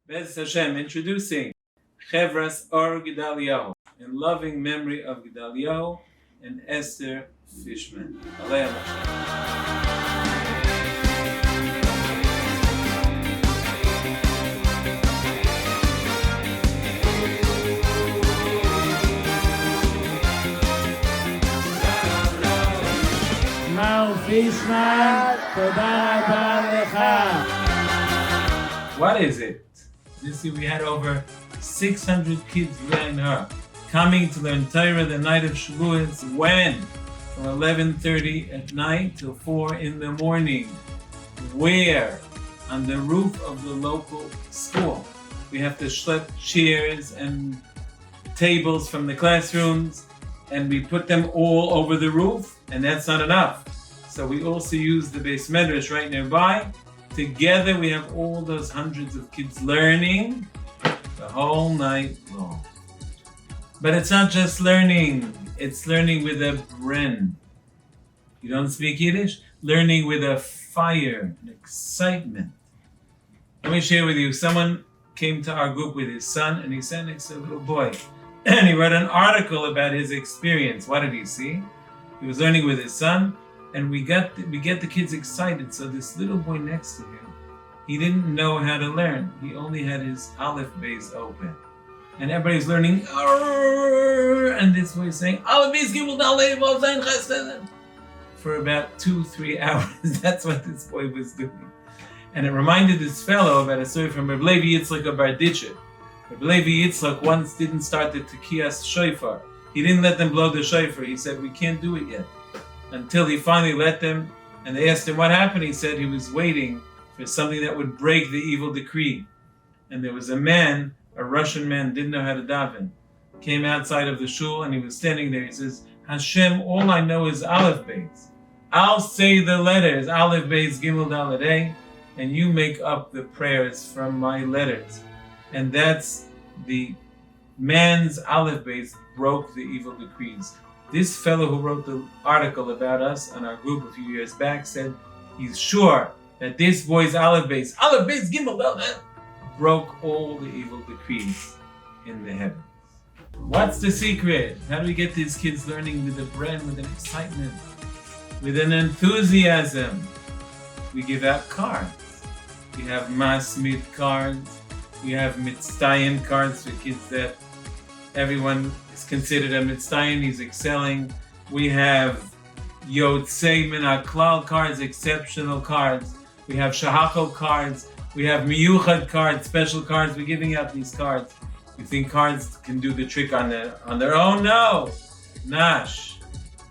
Bez Hashem, introducing Chevras Ohr Gedalyahu, in loving memory of Gdalihu and Esther Fishman. Aleichem Yoram Fishman, toda rabba lecha. What is it? This year we had over 600 kids learning her, coming to learn Torah the night of Shavuot. When? From 11:30 at night till 4 in the morning. Where? On the roof of the local school. We have to schlep chairs and tables from the classrooms, and we put them all over the roof, and that's not enough. So we also use the base medrash right nearby. Together we have all those hundreds of kids learning the whole night long. But it's not just learning, it's learning with a bren. You don't speak Yiddish? Learning with a fire, an excitement. Let me share with you, someone came to our group with his son and he sat next to a little boy. And he wrote an article about his experience. What did he see? He was learning with his son, and we get the kids excited. So this little boy next to him, he didn't know how to learn. He only had his Aleph Beis open. And everybody's learning, and this boy is saying, Aleph Beis Gimel Dal Lev Vav Zayin Ches Tes. For about 2-3 hours. That's what this boy was doing. And it reminded this fellow about a story from Rabbi Levi Yitzchak of Barditchev. Rabbi Levi Yitzchak once didn't start the Tekiyas Shofar. He didn't let them blow the shofar. He said, we can't do it yet. Until he finally let them, and they asked him what happened. He said he was waiting for something that would break the evil decree. And there was a man, a Russian man, didn't know how to daven. Came outside of the shul and he was standing there. He says, Hashem, all I know is Aleph Beis. I'll say the letters, Aleph Beis Gimel Dalet Hey, and you make up the prayers from my letters. And that's the man's Aleph Beis broke the evil decrees. This fellow who wrote the article about us on our group a few years back said he's sure that this boy's Aleph Beis Gimel Dalet, broke all the evil decrees in the heavens. What's the secret? How do we get these kids learning with a bren, with an excitement, with an enthusiasm? We give out cards. We have Masmid cards. We have Mitztayin cards for kids that everyone is considered a Mitztayin, he's excelling. We have Yotzei Min HaKlal cards, exceptional cards. We have Shahachal cards. We have Miyuchad cards, special cards. We're giving out these cards. You think cards can do the trick on their own? No. Nash.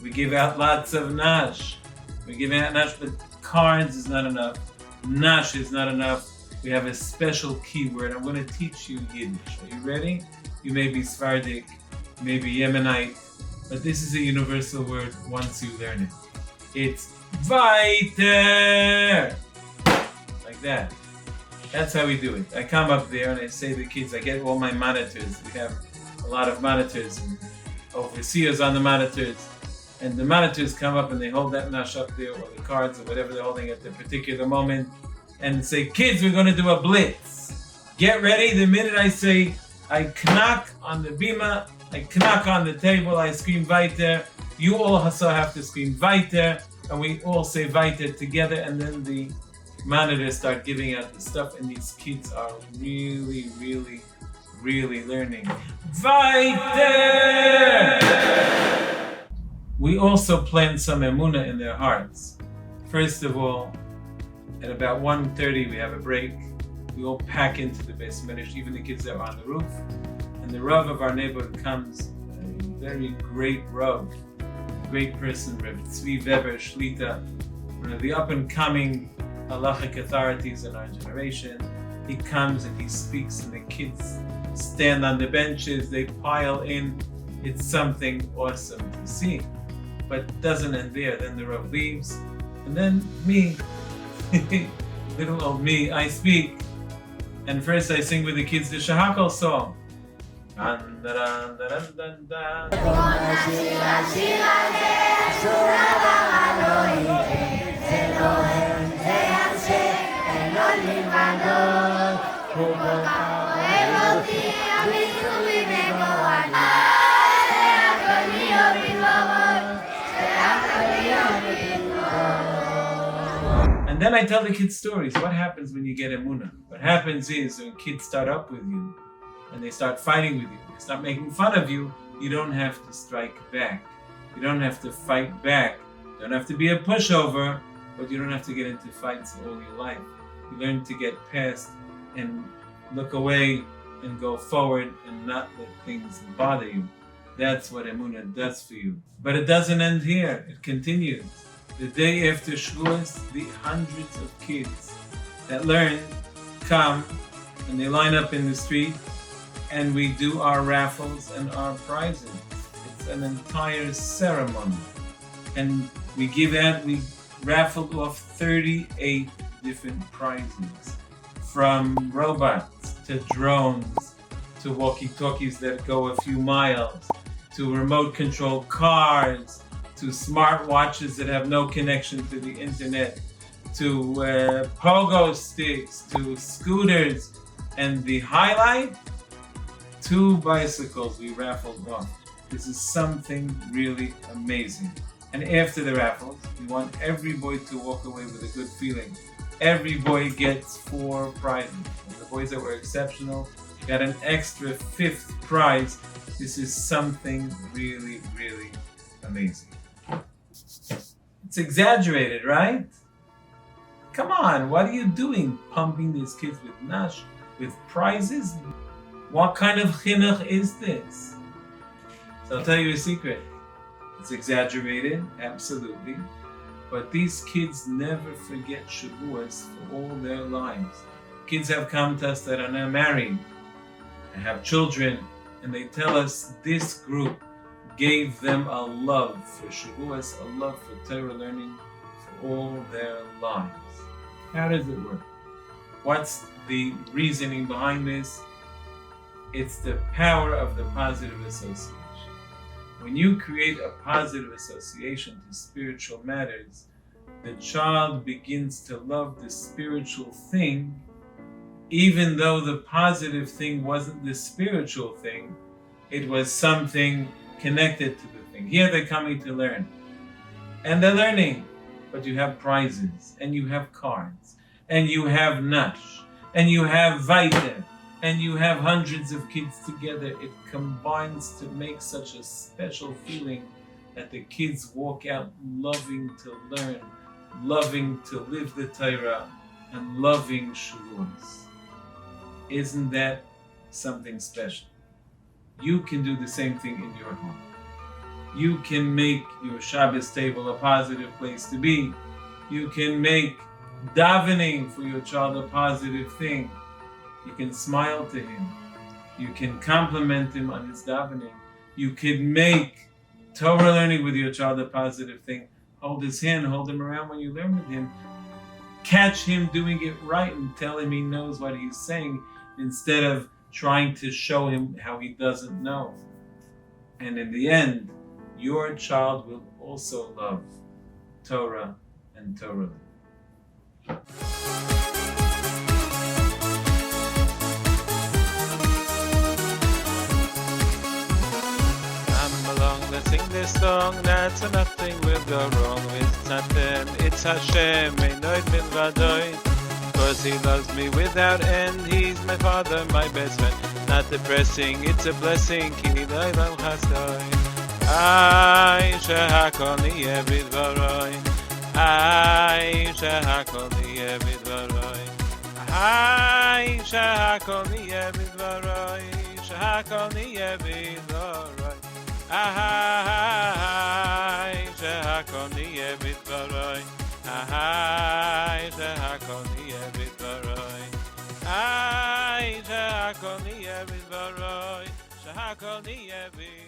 We give out lots of Nash. We're giving out Nash, but cards is not enough. Nash is not enough. We have a special keyword. I'm going to teach you Yiddish. Are you ready? You may be Sephardic, maybe Yemenite, but this is a universal word once you learn it. It's weiter. Like that. That's how we do it. I come up there and I say to the kids, I get all my monitors. We have a lot of monitors and overseers on the monitors. And the monitors come up and they hold that nash up there, or the cards or whatever they're holding at the particular moment, and say, kids, we're going to do a blitz. Get ready. The minute I say, I knock on the bima, I knock on the table, I scream weiter. You also have to scream weiter, and we all say weiter together, and then the monitors start giving out the stuff, and these kids are really, really, really learning. Weiter! We also plant some emunah in their hearts. First of all, at about 1:30 we have a break. We all pack into the base medrash, even the kids that are on the roof. And the Rav of our neighborhood comes, a very great Rav, a great person, Rabbi Tzvi Weber, Shlita, one of the up-and-coming halachic authorities in our generation. He comes and he speaks, and the kids stand on the benches, they pile in. It's something awesome to see. But it doesn't end there. Then the Rav leaves, and then me, little old me, I speak. And first I sing with the kids the Shahakal song. then I tell the kids stories. What happens when you get emunah? What happens is when kids start up with you and they start fighting with you, they start making fun of you, you don't have to strike back. You don't have to fight back. You don't have to be a pushover, but you don't have to get into fights all your life. You learn to get past and look away and go forward and not let things bother you. That's what emunah does for you. But it doesn't end here. It continues. The day after Shavuot, the hundreds of kids that learn come and they line up in the street and we do our raffles and our prizes. It's an entire ceremony. And we raffled off 38 different prizes. From robots to drones to walkie-talkies that go a few miles to remote-controlled cars to smart watches that have no connection to the internet, to pogo sticks, to scooters, and the highlight, 2 bicycles we raffled off. This is something really amazing. And after the raffles, we want every boy to walk away with a good feeling. Every boy gets 4 prizes. And the boys that were exceptional got an extra 5th prize. This is something really, really amazing. It's exaggerated, right? Come on, what are you doing pumping these kids with nash, with prizes? What kind of chinuch is this? So I'll tell you a secret. It's exaggerated, absolutely. But these kids never forget Shavuot for all their lives. Kids have come to us that are now married and have children, and they tell us this group gave them a love for Shavuot, a love for Torah learning for all their lives. How does it work? What's the reasoning behind this? It's the power of the positive association. When you create a positive association to spiritual matters, the child begins to love the spiritual thing, even though the positive thing wasn't the spiritual thing, it was something connected to the thing. Here they're coming to learn. And they're learning. But you have prizes, and you have cards, and you have nash, and you have vita, and you have hundreds of kids together. It combines to make such a special feeling that the kids walk out loving to learn, loving to live the Torah, and loving Shavuot. Isn't that something special? You can do the same thing in your home. You can make your Shabbos table a positive place to be. You can make davening for your child a positive thing. You can smile to him. You can compliment him on his davening. You can make Torah learning with your child a positive thing. Hold his hand, hold him around when you learn with him. Catch him doing it right and tell him he knows what he's saying instead of trying to show him how he doesn't know. And in the end, your child will also love Torah and Torah. Let's sing this song, that's nothing will go wrong. It's nothing, it's Hashem, Einoid Milvadoi. Cause he loves me without end, he's my father, my best friend. Not depressing, it's a blessing, Ki Leilam Chasdoi. Ay, Shehakol Niyeh Bidvaroi. Ay, Shehakol Niyeh Bidvaroi. Ay, Shehakol Niyeh Bidvaroi. Shehakol Niyeh Bidvaroi. Ahai, shehakol niyeh bidvaroi. Ahai, shehakol niyeh bidvaroi. Ahai, shehakol niyeh bidvaroi. Shehakol niyeh bidvaroi.